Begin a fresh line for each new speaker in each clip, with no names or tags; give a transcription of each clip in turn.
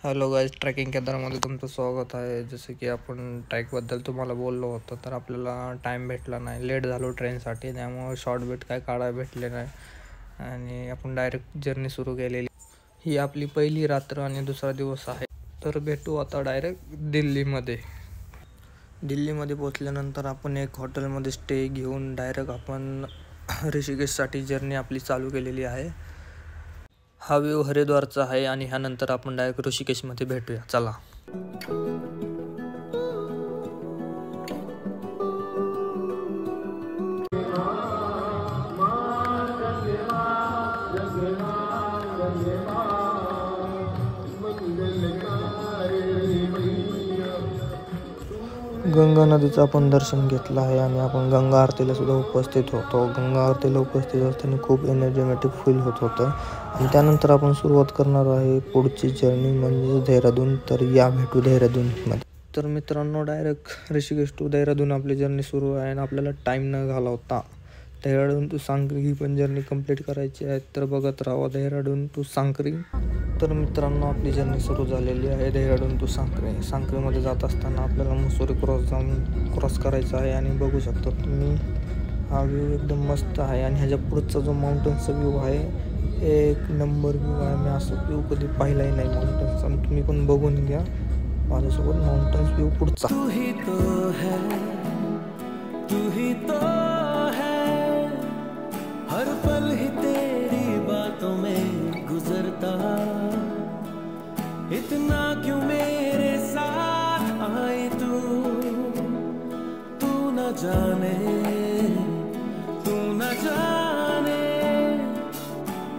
Hello guys, tracking केदारमध्ये तुमचं स्वागत आहे. जसं की आपण ट्रॅकबद्दल तुम्हाला बोललो होतो, तर आपल्याला टाईम भेटला नाही, लेट झालो ट्रेनसाठी, त्यामुळे शॉर्ट बीट काय काढायला भेटले नाही आणि आपण डायरेक्ट जर्नी सुरू केलेली. ही आपली पहिली रात्र आणि दुसरा दिवस आहे. तर भेटू आता डायरेक्ट दिल्लीमध्ये पोचल्यानंतर आपण एक हॉटेलमध्ये स्टे घेऊन डायरेक्ट आपण ऋषिकेशसाठी जर्नी आपली चालू केलेली आहे. हा व्ह्यू हरिद्वारचा आहे आणि ह्यानंतर आपण डायरेक्ट ऋषिकेशमध्ये भेटूया. चला. गंगा नदीचं आपण दर्शन घेतलं आहे आणि आपण गंगा आरतीला सुद्धा उपस्थित होतो. गंगा आरतीला उपस्थित असताना खूप एनर्जेटिक फील होत होतं आणि त्यानंतर आपण सुरुवात करणार आहे पुढची जर्नी म्हणजे देहरादून. तर या भेटू देहरादूनमध्ये. तर मित्रांनो, डायरेक्ट ऋषिकेश टू देहरादून आपली जर्नी सुरू आहे आणि आपल्याला टाईम न घालवता देहरादून टू सांक्री ही पण जर्नी कंप्लीट करायची आहे. तर बघत राहा देहरादून टू सांक्री. तर मित्रांनो, आपली जर्नी सुरू झालेली आहे देहरादून टू सांक्री. सांक्रीमध्ये जात असताना आपल्याला मुसोरी क्रॉस करायचा आहे आणि बघू शकता तुम्ही हा व्ह्यू एकदम मस्त आहे आणि ह्याच्या पुढचा जो माउंटन्सचा व्ह्यू आहे एक नंबर व्ह्यू आहे. मी असं व्ह्यू कधी पाहिलाही नाही माउंटन्सचा. तुम्ही पण बघून घ्या माझ्यासोबत माउंटन्स व्ह्यू पुढचा.
तू ही तो है, हर पल ही तेरी बातों में गुजरता, इतना क्यों मेरे साथ आई तू न जाने,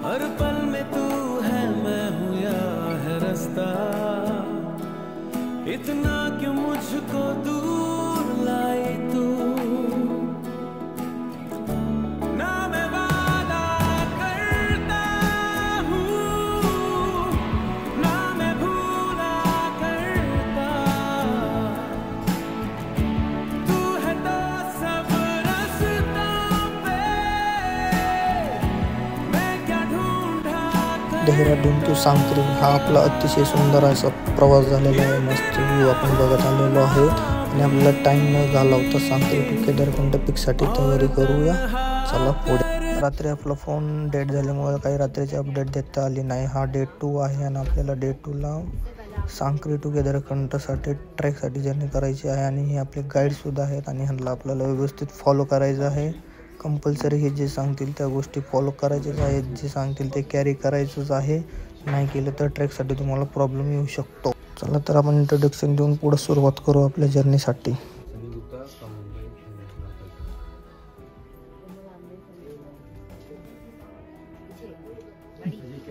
हर पल में तू है, मैं हूँ या है रास्ता, इतना क्यों मुझको दूर लाई तू, ना मैं वादा करता हूँ, ना मैं भूला करता, तू है तो सब रास्तों पे, मैं क्या ढूंढा कर.
देहरादून टू सांक्री हा आपला अतिशय सुंदर असा प्रवास झालेला आहे. मस्त व्ह्यू आपण बघत आलेलो आहे आणि आपल्याला टाईम न घालवता सांक्री टू केदारखंड पिकसाठी तयारी करूया. चला पुढे. रात्री आपला फोन डेट झाल्यामुळे काही रात्रीची अपडेट देता आली नाही. हा डे 2 आहे आणि आपल्याला डे 2ला सांक्री टू केदारखंडसाठी ट्रेकसाठी जर्नी करायची आहे आणि हे आपले गाईडसुद्धा आहेत आणि ह्यांना आपल्याला व्यवस्थित फॉलो करायचं आहे. कंपल्सरी हे जे सांगतील त्या गोष्टी फॉलो करायच्याच आहेत. जे सांगतील ते कॅरी करायचंच आहे. नाही केलं तर ट्रेकसाठी तुम्हाला प्रॉब्लेम येऊ शकतो. चला तर आपण इंट्रोडक्शन देऊन पुढे सुरुवात करू आपल्या जर्नीसाठी.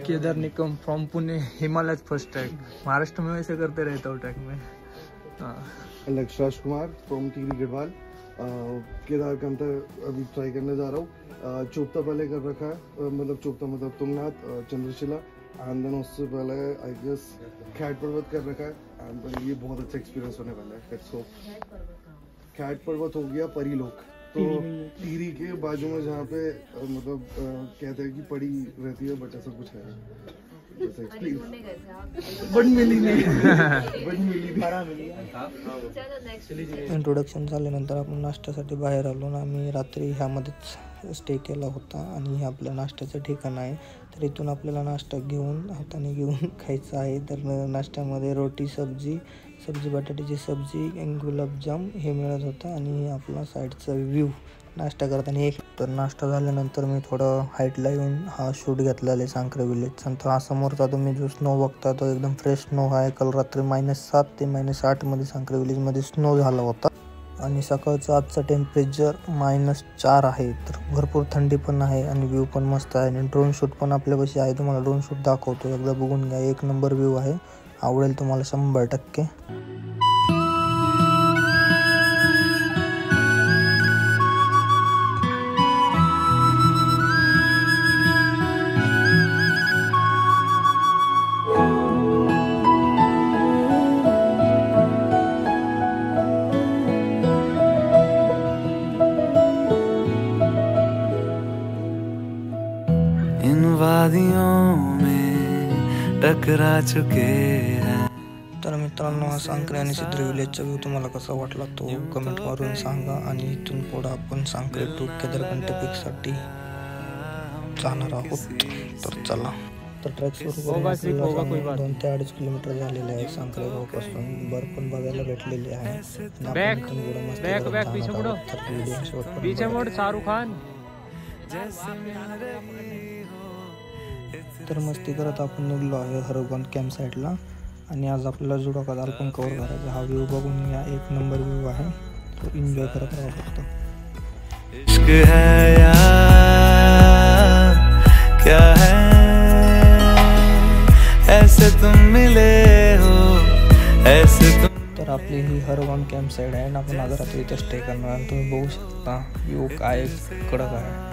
Kedar Nikam from Pune, Himalaya first trek. Maharashtra में वैसे करते रहता हूँ ट्रैक में.
अलग राजकुमार फ्रॉम टिहरी गढ़वाल. केदारखंड अभी ट्राई करने जा रहा हूँ. चोपता पहले कर रखा है, मतलब चोपता मतलब तुंगनाथ, चंद्रशिला, एंड देन उससे पहले आई गेस खैट पर्वत कर रखा है. एंड ये बहुत अच्छा एक्सपीरियंस होने वाला है. Let's hope. खैट पर्वत हो गया परीलोक, तो टिहरी के बाजू में जहाँ पे मतलब कहते हैं कि पड़ी रहती है, बट ऐसा कुछ है.
इंट्रोडक्शन झाल्यानंतर आपण नाश्त्यासाठी बाहेर आलो ना. आम्ही रात्री ह्यामध्येच स्टे केला होता आणि हे आपलं नाश्त्याचं ठिकाण आहे. तर इथून आपल्याला नाश्ता घेऊन हाताने घेऊन खायचं आहे. तर नाश्त्यामध्ये रोटी, सब्जी बटाट्याची सब्जी, गुलाबजाम हे मिळत होतं आणि आपला साईडचा व्ह्यू नाश्ता करताना एक. तर नाश्ता झाल्यानंतर मी थोडं हाईटला येऊन हा शूट घेतलेला आहे सांक्री विलेजचा. तर हा समोरचा तुम्ही जो स्नो बघता तो एकदम फ्रेश स्नो आहे. काल रात्री -7 ते -8 मध्ये सांक्री विलेजमध्ये स्नो झाला होता आणि सकाळचं आजचं टेम्परेचर -4 आहे. तर भरपूर थंडी पण आहे आणि व्ह्यू पण मस्त आहे आणि ड्रोन शूट पण आपल्यापाशी आहे. तुम्हाला ड्रोन शूट दाखवतो, एकदा बघून घ्या. एक नंबर व्ह्यू आहे, आवडेल तुम्हाला 100%.
इन वादियों में टकरा चुके हैं
तर मित्रांनो, हा सांकरे आणि सिद्री विलेजचा व्ह्यू तुम्हाला कसा वाटला तो कमेंट करून सांगा. आणि इथून पुढे आपण सांकरे टू केदारकंठ पीकसाठी जाणार आहोत. तर चला, तर ट्रॅक सुरू करून 2 ते 2.5 किलोमीटर झालेले आहे सांकरे गावापासून. बर्फ पण बघायला भेटलेली आहे.
बैक पीछे मुड़ो, पीछे मुड़ शाहरुख खान.
तर मस्ती करत आपण निघलो आहे हरगाव कॅम्प साईडला. आणि आज आपल्याला जुडा कदाल पण कव्हर करायचा. हा व्ह्यू बघून या, 1 नंबर व्ह्यू आहे. तो एन्जॉय करत राहा फक्त.
इश्क है या क्या है, ऐसे तुम मिले हो, ऐसे तुम.
तर आपली ही हरगाव कॅम्प साईड आहे ना. आपण आज रात्री इथे स्टे करणार. आणि तुम्ही बघू शकता व्ह्यू काय कडक आहे.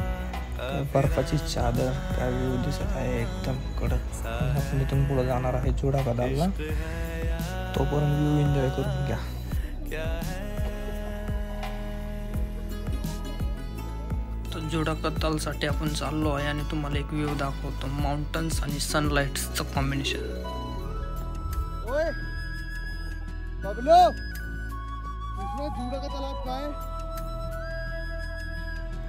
बर्फाची चादर, काय व्ह्यू दिसत आहे एकदम कडक. आपण इथून पुढे जाणार आहे जुडा कदालला. तोपर्यंत व्ह्यू एन्जॉय करून घ्या. तर जुडा कदालसाठी आपण चाललो आहे आणि तुम्हाला एक व्ह्यू दाखवतो. माउंटन्स आणि सनलाइट्सचं कॉम्बिनेशन.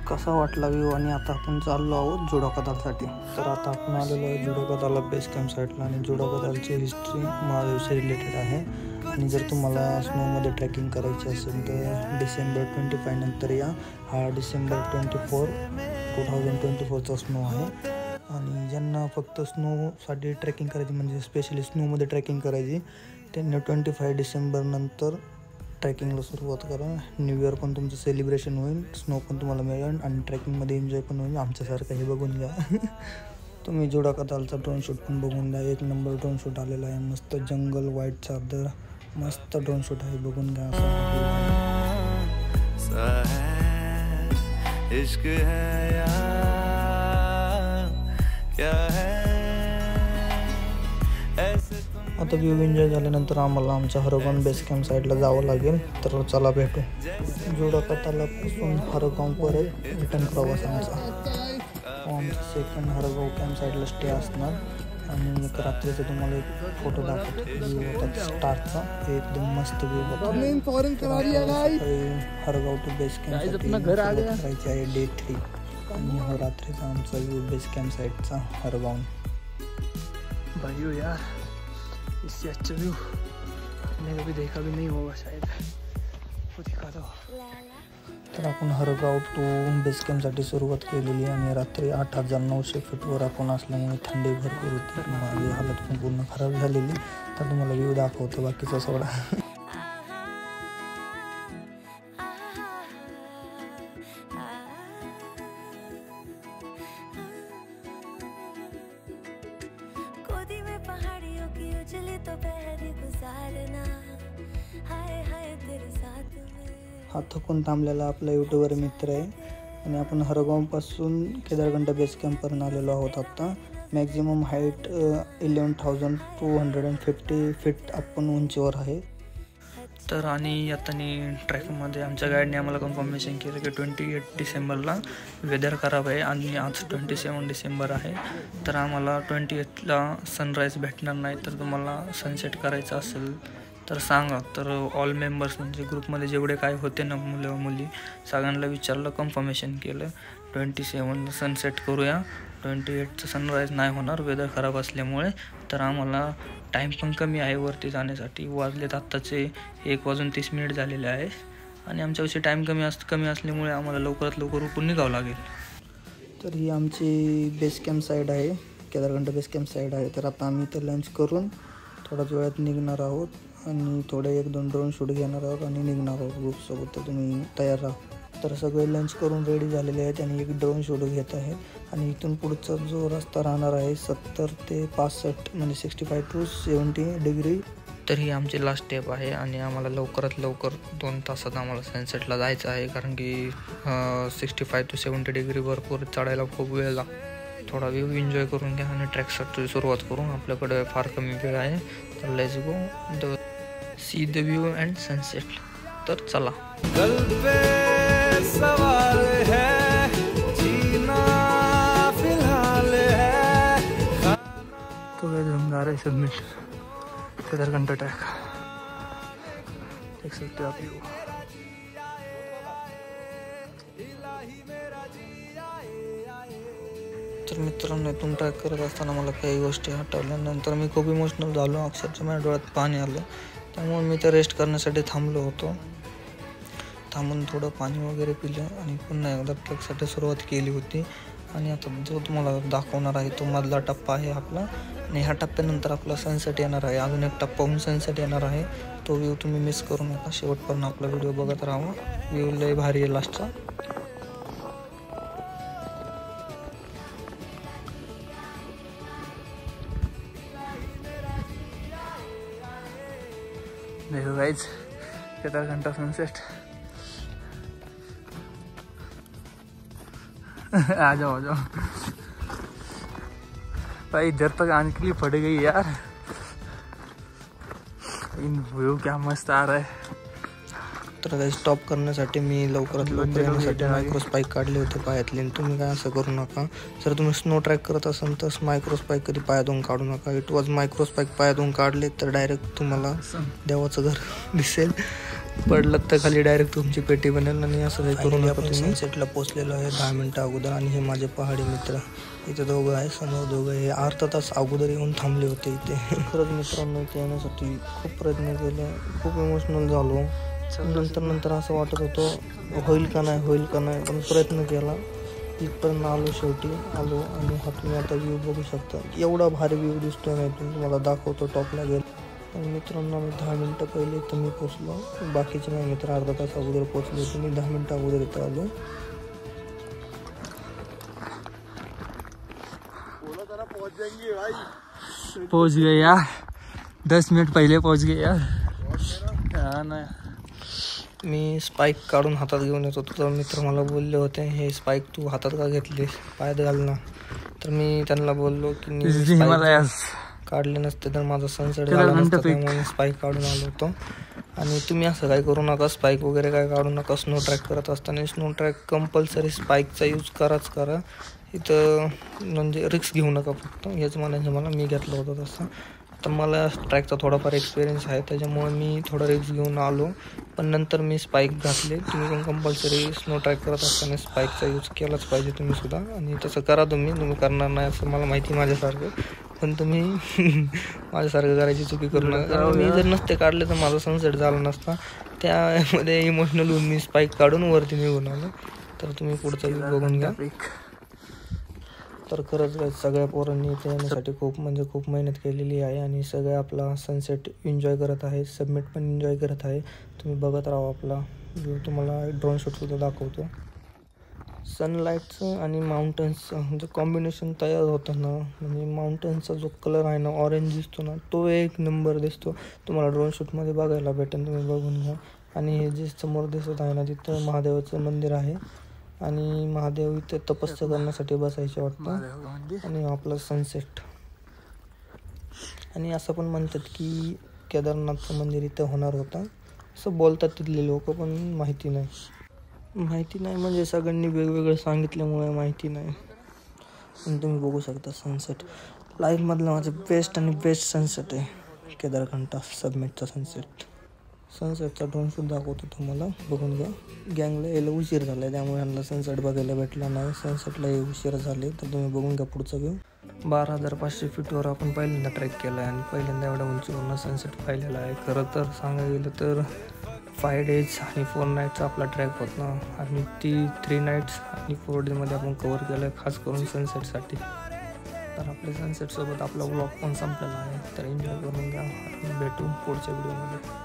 कसा वाटला व्ह्यू. आणि आता आपण चाललो आहोत जुडा कदालसाठी. तर आता आपण आलेलो आहे जुडा कदालला बेस कॅम्प साईडला. आणि जुडा कदालची हिस्ट्री महादेवशी रिलेटेड आहे. आणि जर तुम्हाला स्नोमध्ये ट्रेकिंग करायची असेल तर डिसेंबर 25 नंतर या. हा डिसेंबर 24, 2024चा स्नो आहे. आणि ज्यांना फक्त स्नोसाठी ट्रेकिंग करायची म्हणजे स्पेशली स्नोमध्ये ट्रेकिंग करायची त्यांनी 25 डिसेंबर नंतर ट्रेकिंगला सुरुवात करा. न्यू इयर पण तुमचं सेलिब्रेशन होईल, स्नो पण तुम्हाला मिळेल आणि ट्रेकिंगमध्ये एन्जॉय पण होईल. आमच्यासारखं हे बघून घ्या. तुम्ही जुडा कदालचा ड्रोन शूट पण बघून घ्या. 1 नंबर ड्रोन शूट आलेला आहे. मस्त जंगल, व्हाईट चादर, मस्त ड्रोन शूट आहे. बघून घ्या.
इश्क है या क्या है, ऐसे तुम.
आता व्ह्यू एन्जॉय झाल्यानंतर आम्हाला आमच्या हरगाव बेस कॅम्प साईडला जावं लागेल. तर चला भेटू. जुडा कदालपासून हरगाव परत रिटर्न प्रवास आमचा. आमचा सेकंड हरगाव कॅम्प साईडला स्टे असणार. आणि एक रात्रीचा तुम्हाला एक फोटो दाखवतो. व्ह्यू होता स्टारचा, एकदम मस्त व्ह्यू होता. हरगाव टू बेस कॅम्प करायची आहे डे 3. आणि हा रात्रीचा आमचा व्ह्यू बेस कॅम्प साईडचा हरगाव.
भाइयों यार, इससे अच्छा व्यू मैंने कभी देखा भी नहीं होगा शायद. वो दिखा दो.
तर आपण हरगाव टू बेस कॅम्पसाठी सुरुवात केलेली आहे. आणि रात्री 8,900 फीटवर आपण असल्यामुळे थंडी भरपूर होती. माझी हालत पण पूर्ण खराब झालेली. तर तुम्हाला व्ह्यू दाखवतो बाकीचा सोडा. हा थकून थांबलेला आपला यूट्यूबर मित्र आहे. आणि आपण हरगावपासून केदारकंठ बेस कॅम्पपर्यंत आलेलो आहोत. आत्ता मॅक्झिमम हाईट 11,250 फीट आपण उंचीवर आहे. तर आणि आता ट्रॅकमध्ये आमच्या गाईडने आम्हाला कन्फर्मेशन केलं की 28 डिसेंबरला वेदर खराब आहे. आणि आज 27 डिसेंबर आहे. तर आम्हाला 28ला सनराईज भेटणार नाही. तर तुम्हाला सनसेट करायचं असेल तर सांगा. तर ऑल मेंबर्स म्हणजे ग्रुपमध्ये जेवढे काय होते ना, मुलं मुली, सगळ्यांना विचारलं, कन्फर्मेशन केलं. 27ला सनसेट करूया. 28चं सनराईज नाही होणार वेदर खराब असल्यामुळे. तर आम्हाला टाईम पण कमी आहे वरती जाण्यासाठी. वाजलेत आत्ताचे 1:30 झालेले आहे. आणि आमच्याविषयी टाईम कमी असल्यामुळे आम्हाला लवकरात लवकर उठून निघावं लागेल. तर ही आमची बेस कॅम्प साईड आहे, केदारकंठ बेस कॅम्प साईड आहे. तर आता आम्ही इथे लंच करून थोड्याच वेळात निघणार आहोत. आणि थोडे 1-2 ड्रोन शूट घेणार आहोत आणि निघणार आहोत ग्रुपसोबत. तर तुम्ही तयार राहा. तर सगळे लंच करून रेडी झालेले आहेत आणि एक ड्रोन शूट घेत आहेत. आणि इथून पुढचा जो रस्ता राहणार आहे 70 ते 65 म्हणजे 65 to 70 डिग्री. तर ही आमची लास्ट स्टेप आहे. आणि आम्हाला लवकरात लवकर 2 तासात आम्हाला सनसेटला जायचं आहे. कारण की 65 to 70 डिग्री भरपूर चढायला खूप वेळ लागतो. थोडा व्ह्यू एन्जॉय करून घ्या आणि ट्रॅकसाठी सुरुवात करू. आपल्याकडे फार कमी वेळ आहे. तर let's go see the view and sunset. तर चला.
कल पे सवाल है, जीना फिलहाल है.
तो हम जा रहे हैं सबमिट.
केदारकंठा ट्रैक देख सकते हो आप व्यू।
तर मित्रांनो, इथून ट्रॅक करत असताना मला काही गोष्टी आठवल्या. नंतर मी खूप इमोशनल झालो, अक्षरशः माझ्या डोळ्यात पाणी आलं. त्यामुळे मी ते रेस्ट करण्यासाठी थांबलो होतो. थांबून थोडं पाणी वगैरे पिलं आणि पुन्हा एकदा ट्रेकसाठी सुरुवात केली होती. आणि आता जो तुम्हाला दाखवणार आहे तो मधला टप्पा आहे आपला. आणि ह्या टप्प्यानंतर आपला सनसेट येणार आहे. अजून एक टप्पा होऊन सनसेट येणार आहे. तो व्ह्यू तुम्ही मिस करू नका, शेवटपर्यंत आपला व्हिडिओ बघत राहा. व्ह्यू लय भारी आहे लास्टचा.
देखो गाइज, केदारकंठा सनसेट। आ जाओ भाई, इधर तक आने के लिए पड़ गई यार। इन व्यू क्या मस्त आ रहा है।
तर काही स्टॉप करण्यासाठी मी लवकरात लवकर येण्यासाठी मायक्रो स्पाईक काढले होते पायातले. तुम्ही काय असं करू नका. जर तुम्ही स्नो ट्रॅक करत असाल तर मायक्रो स्पाईक कधी पायातून काढू नका. इट वॉज मायक्रो स्पाईक पायातून काढले तर डायरेक्ट तुम्हाला देवाचं घर दिसेल. पडलं तर खाली डायरेक्ट तुमची पेटी बनेल. आणि असं काही करू नका. तुम्ही सनसेटला पोचलेलो आहे 10 मिनटं अगोदर. आणि हे माझे पहाडी मित्र इथे दोघं आहे, समोर दोघं. हे अर्धा तास अगोदर येऊन थांबले होते इथे. खरंच मित्रांनो, इथे येण्यासाठी खूप प्रयत्न केले, खूप इमोशनल झालो. नंतर असं वाटत होतं होईल का नाही, पण प्रयत्न केला. इथपर्यंत आलो, शेवटी आलो. आणि हा तुम्ही आता व्ह्यू बघू शकता. एवढा भारी व्ह्यू दिसतोय नाही, तुम्हाला दाखवतो टॉपला गेल. आणि मित्रांनो, आम्ही 10 मिनटं पहिले इथं मी पोचलो. बाकीचे माझे मित्र अर्धा तास अगोदर पोचले होते. मी 10 मिनटं अगोदर इथं आलो.
पहुंच गए यार, 10 मिनट पहले पहुंच गए यार. हाँ ना,
मी स्पाईक काढून हातात घेऊन येत होतो. तर मित्र मला बोलले होते, हे स्पाईक तू हातात का घेतली, पायात घाल ना. तर मी त्यांना बोललो की काढले नसते तर माझा सनसेट झाला नसता, त्यामुळे स्पाईक काढून आलो होतो. आणि तुम्ही असं काय करू नका, स्पाईक वगैरे काय काढू नका. स्नो ट्रॅक करत असताना स्नो ट्रॅक कंपल्सरी स्पाईकचा यूज करा. इथं म्हणजे रिक्स घेऊ नका फक्त, हेच म्हणायचं मला. मी घेतलं होतं तसं. तर मला ट्रॅकचा थोडाफार एक्सपिरियन्स आहे, त्याच्यामुळे मी थोडा रिक्स घेऊन आलो. पण नंतर मी स्पाईक घातले. तुम्ही पण कंपल्सरी स्नो ट्रॅक करत असताना स्पाईकचा यूज केलाच पाहिजे तुम्ही सुद्धा. आणि तसं करा तुम्ही करणार नाही असं मला माहिती माझ्यासारखं. पण तुम्ही माझ्यासारखं करायची चुकी करू नका. कारण मी जर नसते काढले तर माझा सनसेट झाला नसता. त्यामध्ये इमोशनल होऊन मी स्पाईक काढून वरती निघून आलो. तर तुम्ही पुढचा व्ह्यू बघून घ्या. तर खरंच सगळ्या पोरांनी इथे येण्यासाठी खूप मेहनत केलेली आहे. आणि सगळे आपला सनसेट एन्जॉय करत आहे, सबमिट पण एन्जॉय करत आहे. तुम्ही बघत राहा आपला व्ह्यू. तुम्हाला ड्रोन शूटसुद्धा दाखवतो. सनलाईटचं आणि माउंटन्सचं जे कॉम्बिनेशन तयार होतं ना, म्हणजे माउंटन्सचा जो कलर आहे ना, ऑरेंज दिसतो ना, तो एक नंबर दिसतो. तुम्हाला ड्रोन शूटमध्ये बघायला भेटेल, तुम्ही बघून घ्या. आणि हे जे समोर दिसत आहे ना, तिथं महादेवाचं मंदिर आहे. आणि महादेव इथे तपस्या करण्यासाठी बसायचे वाटतं. आणि आपला सनसेट. आणि असं पण म्हणतात की केदारनाथचं मंदिर इथं होणार होतं, असं बोलतात तिथले लोक. पण माहिती नाही म्हणजे सगळ्यांनी वेगवेगळं सांगितल्यामुळे माहिती नाही. पण तुम्ही बघू शकता सनसेट. लाईफमधला माझं बेस्ट सनसेट आहे केदारकंठा सबमिटचा सनसेटचा ड्रोन शूट दाखवतो तुम्हाला, बघून घ्या. गँगला यायला उशीर झाला आहे, त्यामुळे यांना सनसेट बघायला भेटला नाही. सनसेटला उशीर झाले. तर तुम्ही बघून घ्या पुढचा व्ह्यू. 12,500 फीटवर आपण पहिल्यांदा ट्रेक केला आहे. आणि पहिल्यांदा एवढ्या उंचीवरून सनसेट पाहिलेला आहे. खरं तर सांगायला गेलं तर 5 days आणि 4 nights आपला ट्रॅक होता. आणि ती 3 nights आणि 4 days आपण कव्हर केलं आहे, खास करून सनसेटसाठी. तर आपल्या सनसेटसोबत आपला व्लॉग पण संपलेला आहे. तर एन्जॉय करून घ्या. भेटू पुढच्या व्हिडिओमध्ये.